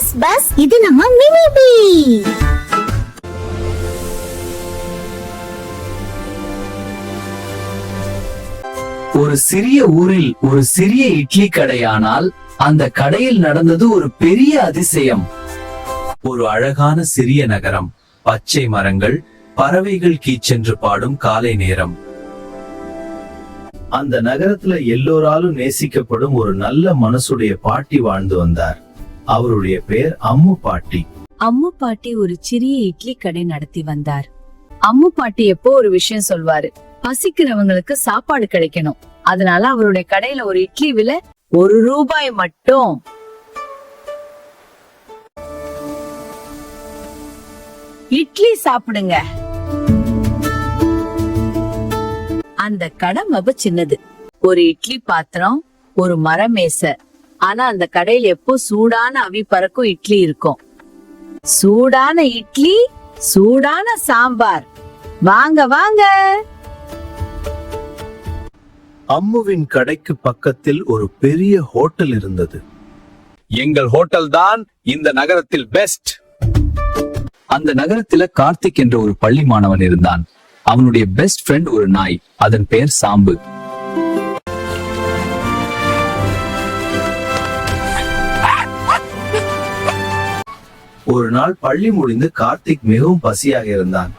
Bus bus, இது நம்ம mini B. ஒரு சிறிய ஊரில் ஒரு சிறிய இட்லி கடையானால் அந்த கடையில் நடந்தது ஒரு பெரிய அதிசயம். ஒரு அழகான சிறிய நகரம், பச்சை மரங்கள், பறவைகள் கீச்சென்று பாடும் காலை நேரம். அந்த நகரத்துல எல்லோராலும் நேசிக்கப்படும் ஒரு நல்ல மனசுடைய பாட்டி வாழ்ந்து வந்தார். அவருடைய பேர் அம்மு பாட்டி. அம்மு பாட்டி ஒரு சிறிய இட்லி கடை நடத்தி வந்தார். அம்மு பாட்டி எப்போ ஒரு விஷயம் சொல்வாரு, பசிக்கிறவங்களுக்கு சாப்பாடு கிடைக்கணும். அதனால அவருடைய கடையில ஒரு இட்லி விலை ₹1 மட்டும். இட்லி சாப்பிடுங்க. அந்த கடை ரொம்ப சின்னது. ஒரு இட்லி பாத்திரம், ஒரு மரமேசை. ஆனா அந்த கடையில எப்போ சூடான அவி பறக்கும் இட்லி இருக்கும். சூடான இட்லி, சூடான சாம்பார். வாங்க வாங்க. அம்முவின் கடைக்கு பக்கத்தில் ஒரு பெரிய ஹோட்டல் இருந்தது. எங்கள் ஹோட்டல் தான் இந்த நகரத்தில் பெஸ்ட். அந்த நகரத்துல கார்த்திக் என்ற ஒரு பள்ளி மாணவன் இருந்தான். அவனுடைய பெஸ்ட் ஃப்ரெண்ட் ஒரு நாய். அதன் பெயர் சாம்பு. ஒரு நாள் பள்ளி முடிந்து கார்த்திக் மிகவும் பசியாக இருந்தான்.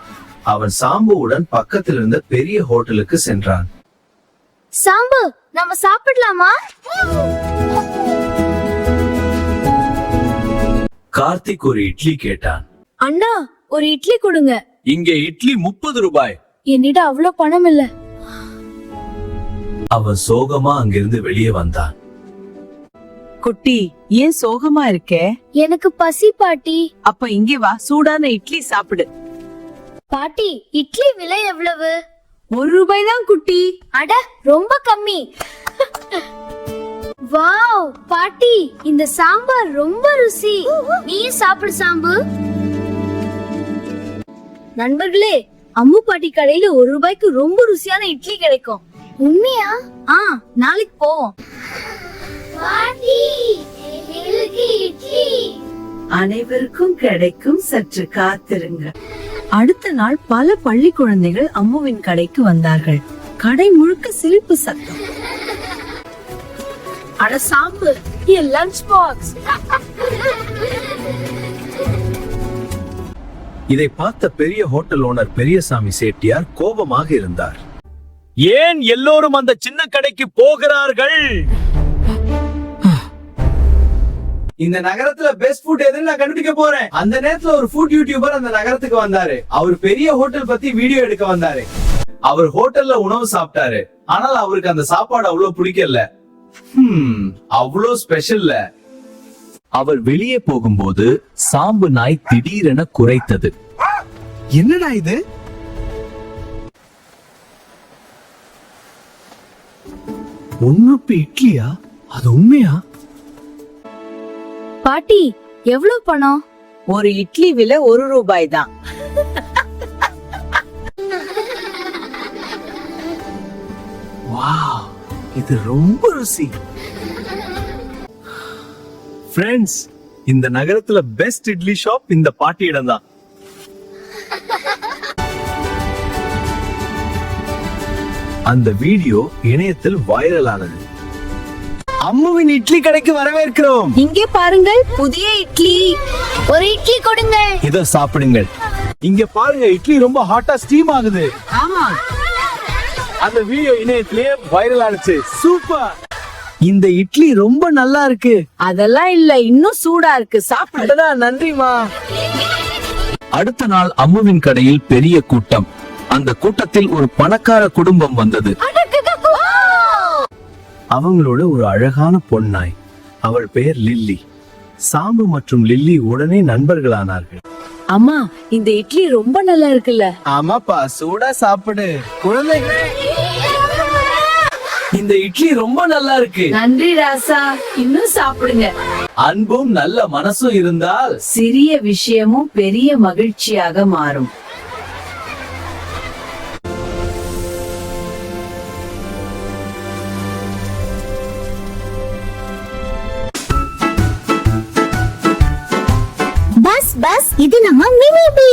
அவன் சாம்புவுடன் பக்கத்தில் இருந்த பெரிய ஹோட்டலுக்கு சென்றான். சாம்பு, நம்ம சாப்பிடலாமா? கார்த்திக் ஒரு இட்லி கேட்டான். அண்ணா, ஒரு இட்லி கொடுங்க. இங்கே இட்லி ₹30. என்னிடம் அவ்வளவு பணம் இல்ல. அவன் சோகமா அங்கிருந்து வெளியே வந்தான். குட்டி, ஏன் சோகமா இருக்கே? எனக்கு பசி பாட்டி. அப்ப இங்கே வா, சூடான இட்லி சாப்பிடு. பாட்டி, இட்லி விலை எவ்வளவு? ₹1 தான் குட்டி. அட, ரொம்ப கம்மி. வாவ் பாட்டி, இந்த சாம்பார் ரொம்ப ருசி. நீ சாப்பிடு சாம்பு. நண்பர்களே, அம்மு பாட்டி கடையில ₹1 ரொம்ப ருசியான இட்லி கிடைக்கும். உண்மையா? நாளைக்கு போவோம். அனைவருக்கும் கிடைக்கும், சற்று காத்திருங்க. அடுத்த நாள் பல பள்ளி குழந்தைகள் அம்முவின் கடைக்கு வந்தார்கள். கடை முழுக்க சிரிப்பு சத்தம். அட சாம்பு, என் லஞ்ச் பாக்ஸ். இதை பார்த்த பெரிய ஹோட்டல் ஓனர் பெரியசாமி செட்டியார் கோபமாக இருந்தார். ஏன் எல்லோரும் அந்த சின்ன கடைக்கு போகிறார்கள்? இந்த நகரத்துல பெஸ்ட் ஃபுட் எதுன்னு நான் கண்டுபிடிக்க போறேன். அந்த நேரத்துல ஒரு ஃபுட் யூடியூபர் அந்த நகரத்துக்கு வந்தாரு. அவர் பெரிய ஹோட்டல் பத்தி வீடியோ எடுக்க வந்தாரு. அவர் ஹோட்டல்ல உணவு சாப்பிட்டாரு. ஆனால் அவருக்கு அந்த சாப்பாடு அவ்வளவு பிடிக்கல. அவ்வளவு ஸ்பெஷல்ல. அவர் வெளியே போகும்போது சாம்பு நாய் திடீரென குரைத்தது. என்னடா இது? ₹1 இட்லியா? அது உண்மையா? பாட்டி, எவ்வளவு பணம்? ஒரு இட்லி விலை ₹1 தான். வாவ், இது ரொம்ப ருசி. ஃப்ரெண்ட்ஸ், இந்த நகரத்துல பெஸ்ட் இட்லி ஷாப் இந்த பாட்டியிடம் தான். அந்த வீடியோ இணையத்தில் வைரல் ஆனது. அம்முவின் இட்லி கடைக்கு வரவேற்கிறோம். இங்கே பாருங்கள், புதிய இட்லி. ஒரு இட்லி கொடுங்க. இத சாப்பிடுங்கள். இங்க பாருங்க, இட்லி ரொம்ப ஹாட்டா ஸ்டீம் ஆகுது. ஆமா, அந்த வீடியோ இணையத்திலேயே வைரல் ஆனது. சூப்பர். இந்த இட்லி ரொம்ப நல்லா இருக்கு. அதெல்லாம் இல்ல, இன்னும் சூடா இருக்கு. சாப்பிடுடா. நன்றிமா. அடுத்த நாள் அம்முவின் கடையில் பெரிய கூட்டம். அந்த கூட்டத்தில் ஒரு பணக்கார குடும்பம் வந்தது. அவங்களோட ஒரு அழகான பொன்னாய். அவள் பெயர் லில்லி. சாம்பு மற்றும் லில்லி உடனே நண்பர்களானார்கள். அம்மா, இந்த இட்லி ரொம்ப நல்லா இருக்குல்ல? ஆமாப்பா, சூடா சாப்பிடு. குழந்தைகளே, இந்த இட்லி ரொம்ப நல்லா இருக்கு. நன்றி ராசா, இன்னும் சாப்பிடுங்க. அன்பும் நல்ல மனசும் இருந்தால் சிறிய விஷயமும் பெரிய மகிழ்ச்சியாக மாறும். பஸ் பஸ் இது நம்ம மினி பீ